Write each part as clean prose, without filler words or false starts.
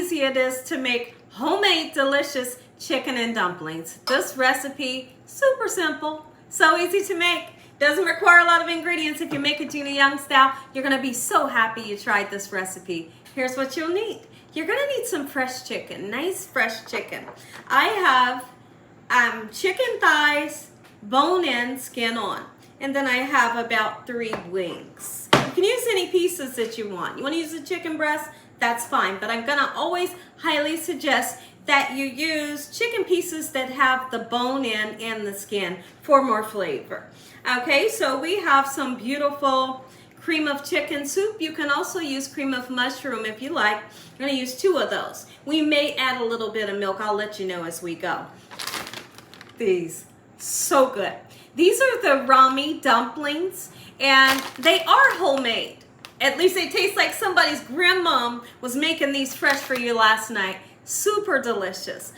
easy it is to make homemade delicious chicken and dumplings. This recipe, super simple, so easy to make. Doesn't require a lot of ingredients. If you make it Gina Young style, you're gonna be so happy you tried this recipe. Here's what you'll need. You're gonna need some fresh chicken, nice fresh chicken. I have chicken thighs, bone in, skin on. And then I have about 3 wings. You can use any pieces that you want. You wanna use a chicken breast? That's fine, but I'm gonna always highly suggest that you use chicken pieces that have the bone in and the skin for more flavor. Okay, so we have some beautiful cream of chicken soup. You can also use cream of mushroom if you like. I'm gonna use 2 of those. We may add a little bit of milk. I'll let you know as we go. These, so good. These are the Reames Dumplings, and they are homemade. At least they taste like somebody's grandmom was making these fresh for you last night. Super delicious.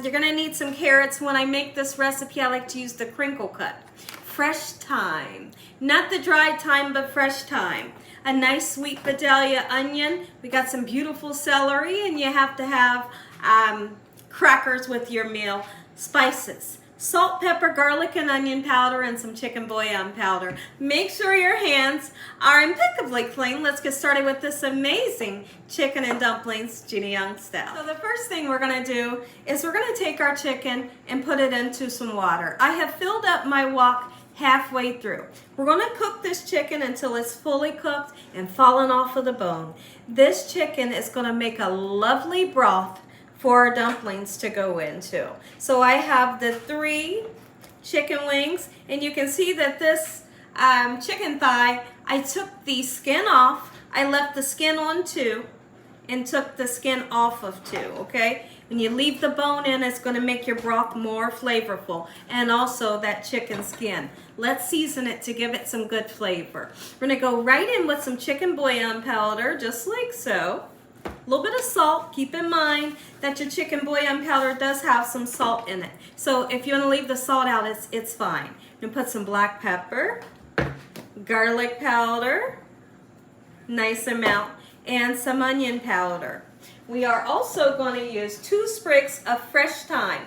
You're gonna need some carrots. When I make this recipe, I like to use the crinkle cut. Fresh thyme, not the dried thyme, but fresh thyme. A nice sweet Vidalia onion. We got some beautiful celery, and you have to have crackers with your meal. Spices. Salt, pepper, garlic, and onion powder, and some chicken bouillon powder. Make sure your hands are impeccably clean. Let's get started with this amazing chicken and dumplings, Gina Young style. So the first thing we're gonna do is we're gonna take our chicken and put it into some water. I have filled up my wok halfway through. We're gonna cook this chicken until it's fully cooked and fallen off of the bone. This chicken is gonna make a lovely broth for our dumplings to go into. So I have the 3 chicken wings, and you can see that this chicken thigh, I took the skin off. I left the skin on 2 and took the skin off of 2, okay? When you leave the bone in, it's gonna make your broth more flavorful, and also that chicken skin. Let's season it to give it some good flavor. We're gonna go right in with some chicken bouillon powder, just like so. A little bit of salt. Keep in mind that your chicken bouillon powder does have some salt in it. So if you want to leave the salt out, it's fine. And put some black pepper, garlic powder, nice amount, and some onion powder. We are also going to use 2 sprigs of fresh thyme.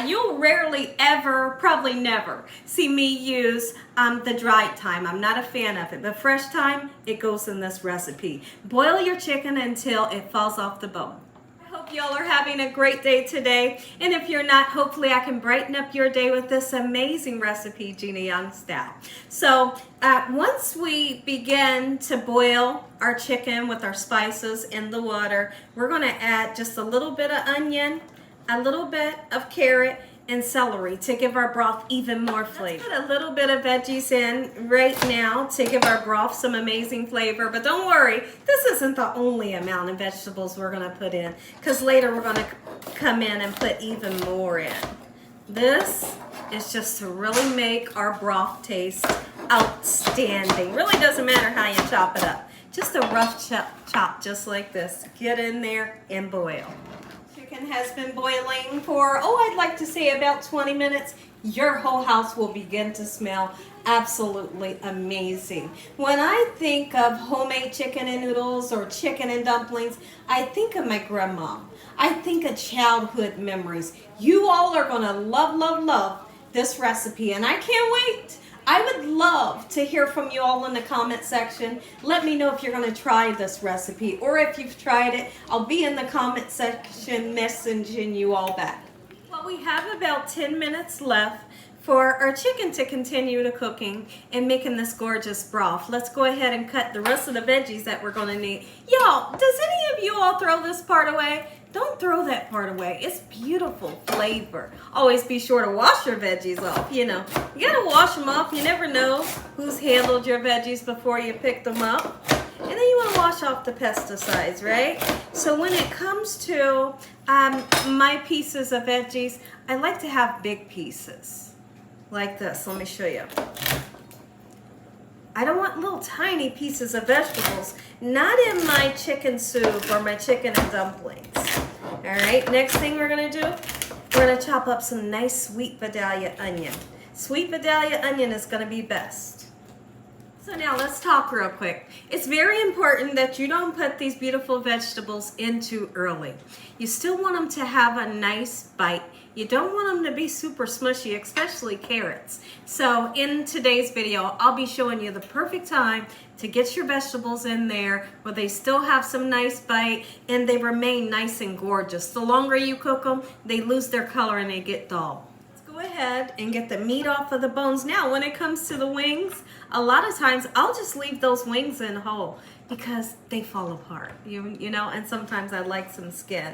You'll rarely ever, probably never, see me use the dried thyme. I'm not a fan of it, but fresh thyme, it goes in this recipe. Boil your chicken until it falls off the bone. I hope y'all are having a great day today, and if you're not, hopefully I can brighten up your day with this amazing recipe, Gina Young style. So once we begin to boil our chicken with our spices in the water, we're going to add just a little bit of onion, a little bit of carrot, and celery to give our broth even more flavor. Let's put a little bit of veggies in right now to give our broth some amazing flavor. But don't worry, this isn't the only amount of vegetables we're going to put in, because later we're going to come in and put even more in. This is just to really make our broth taste outstanding. Really doesn't matter how you chop it up. Just a rough chop just like this. Get in there and boil. Chicken has been boiling for, I'd like to say about 20 minutes. Your whole house will begin to smell absolutely amazing. When I think of homemade chicken and noodles or chicken and dumplings, I think of my grandma. I think of childhood memories. You all are gonna love, love, love this recipe, and I can't wait. I would love to hear from you all in the comment section. Let me know if you're going to try this recipe, or if you've tried it, I'll be in the comment section messaging you all back. Well, we have about 10 minutes left for our chicken to continue to cooking and making this gorgeous broth. Let's go ahead and cut the rest of the veggies that we're going to need. Y'all, does any of you all throw this part away? Don't throw that part away. It's beautiful flavor. Always be sure to wash your veggies off. You know, you gotta wash them off. You never know who's handled your veggies before you pick them up. And then you want to wash off the pesticides, right? So when it comes to my pieces of veggies, I like to have big pieces like this. Let me show you. I don't want little tiny pieces of vegetables, not in my chicken soup or my chicken and dumplings. All right, next thing we're gonna do, we're gonna chop up some nice sweet Vidalia onion. Sweet Vidalia onion is gonna be best. So now let's talk real quick. It's very important that you don't put these beautiful vegetables in too early. You still want them to have a nice bite. You don't want them to be super smushy, especially carrots. So in today's video, I'll be showing you the perfect time to get your vegetables in there where they still have some nice bite and they remain nice and gorgeous. The longer you cook them, they lose their color and they get dull. Go ahead and get the meat off of the bones. Now, when it comes to the wings, a lot of times I'll just leave those wings in whole because they fall apart, you know, and sometimes I like some skin.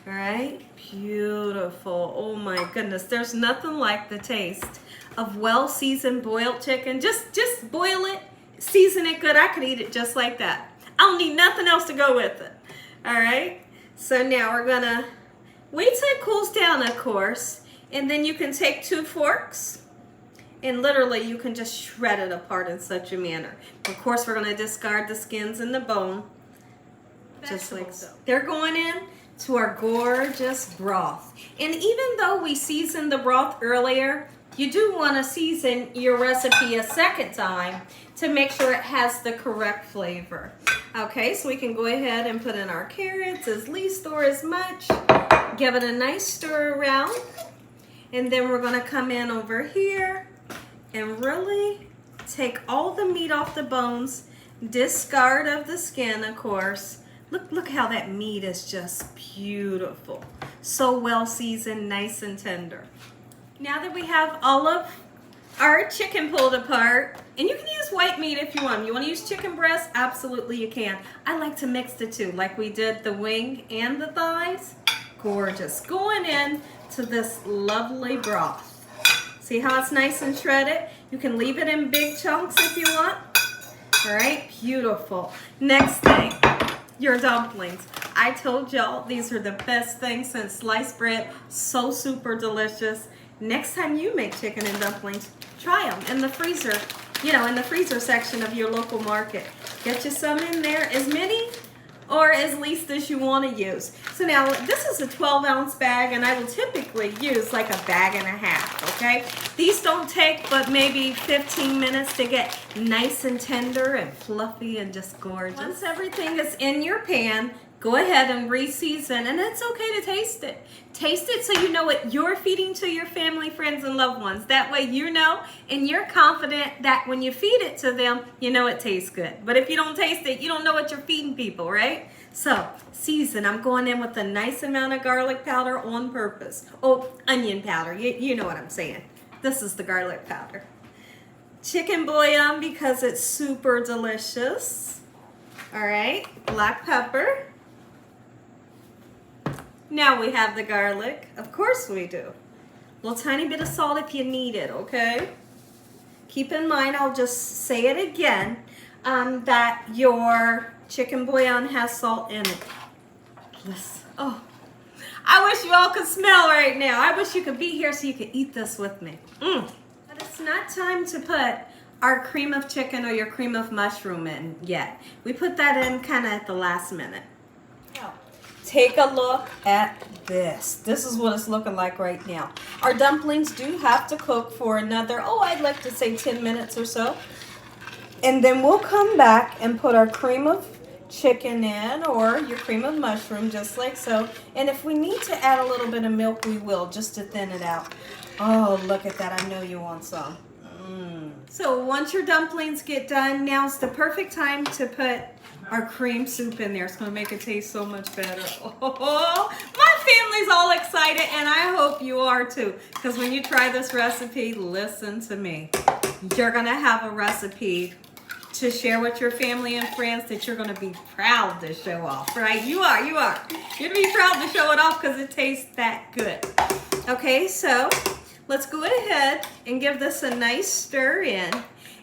All right, beautiful. Oh my goodness, there's nothing like the taste of well-seasoned boiled chicken. Just boil it, season it good. I could eat it just like that. I don't need nothing else to go with it. All right, so now we're gonna wait till it cools down, of course. And then you can take 2 forks and literally you can just shred it apart in such a manner. Of course, we're going to discard the skins and the bone, just like so. They're going in to our gorgeous broth. And even though we seasoned the broth earlier, you do want to season your recipe a second time to make sure it has the correct flavor. Okay, so we can go ahead and put in our carrots as least or as much. Give it a nice stir around. And then we're gonna come in over here and really take all the meat off the bones, discard of the skin, of course. Look how that meat is just beautiful. So well seasoned, nice and tender. Now that we have all of our chicken pulled apart, and you can use white meat if you want. You wanna use chicken breast? Absolutely you can. I like to mix the two, like we did the wing and the thighs. Gorgeous. Going in to this lovely broth. See how it's nice and shredded? You can leave it in big chunks if you want. All right, beautiful. Next thing, your dumplings. I told y'all these are the best things since sliced bread. So super delicious. Next time you make chicken and dumplings, try them in the freezer, you know, in the freezer section of your local market. Get you some in there, as many or as least as you want to use. So now this is a 12-ounce bag and I will typically use like a bag and a half, okay? These don't take but maybe 15 minutes to get nice and tender and fluffy and just gorgeous. Once everything is in your pan, go ahead and re-season, and it's okay to taste it. Taste it so you know what you're feeding to your family, friends, and loved ones. That way you know and you're confident that when you feed it to them, you know it tastes good. But if you don't taste it, you don't know what you're feeding people, right? So, season. I'm going in with a nice amount of garlic powder on purpose. Oh, onion powder. You know what I'm saying. This is the garlic powder. Chicken bouillon because it's super delicious. All right, black pepper. Now we have the garlic. Of course we do. A little tiny bit of salt if you need it, okay? Keep in mind, I'll just say it again, that your chicken bouillon has salt in it. Oh, I wish you all could smell right now. I wish you could be here so you could eat this with me. But it's not time to put our cream of chicken or your cream of mushroom in yet. We put that in kind of at the last minute. Take a look at this. This is what it's looking like right now. Our dumplings do have to cook for another, I'd like to say 10 minutes or so. And then we'll come back and put our cream of chicken in or your cream of mushroom, just like so. And if we need to add a little bit of milk, we will, just to thin it out. Oh, look at that. I know you want some. So once your dumplings get done, now's the perfect time to put our cream soup in there. It's going to make it taste so much better. Oh, my family's all excited, and I hope you are too. Because when you try this recipe, listen to me. You're going to have a recipe to share with your family and friends that you're going to be proud to show off, right? You are. You're going to be proud to show it off because it tastes that good. Okay, so let's go ahead and give this a nice stir in.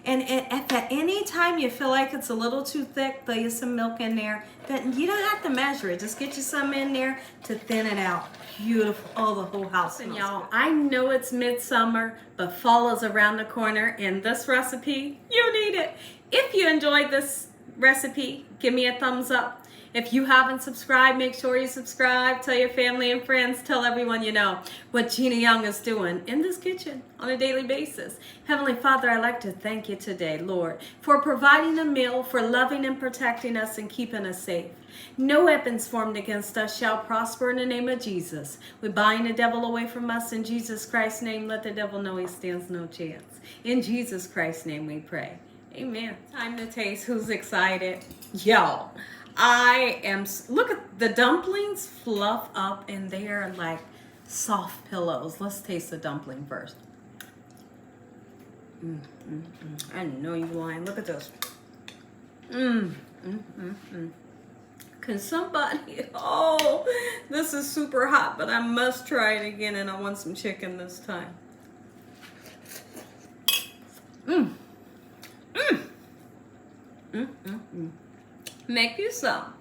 And if at any time you feel like it's a little too thick, throw you some milk in there. Then you don't have to measure it. Just get you some in there to thin it out. Beautiful. Oh, the whole house. And y'all, I know it's midsummer, but fall is around the corner, and this recipe, you need it. If you enjoyed this recipe, give me a thumbs up. If you haven't subscribed, make sure you subscribe. Tell your family and friends. Tell everyone you know what Gina Young is doing in this kitchen on a daily basis. Heavenly Father, I'd like to thank you today, Lord, for providing a meal, for loving and protecting us and keeping us safe. No weapons formed against us shall prosper in the name of Jesus. We bind the devil away from us in Jesus Christ's name. Let the devil know he stands no chance. In Jesus Christ's name we pray. Amen. Time to taste. Who's excited? Yo, I am. Look at the dumplings fluff up and they're like soft pillows. Let's taste the dumpling first. I know you lying. Look at this. Can somebody, oh, this is super hot, but I must try it again, and I want some chicken this time. Make you some.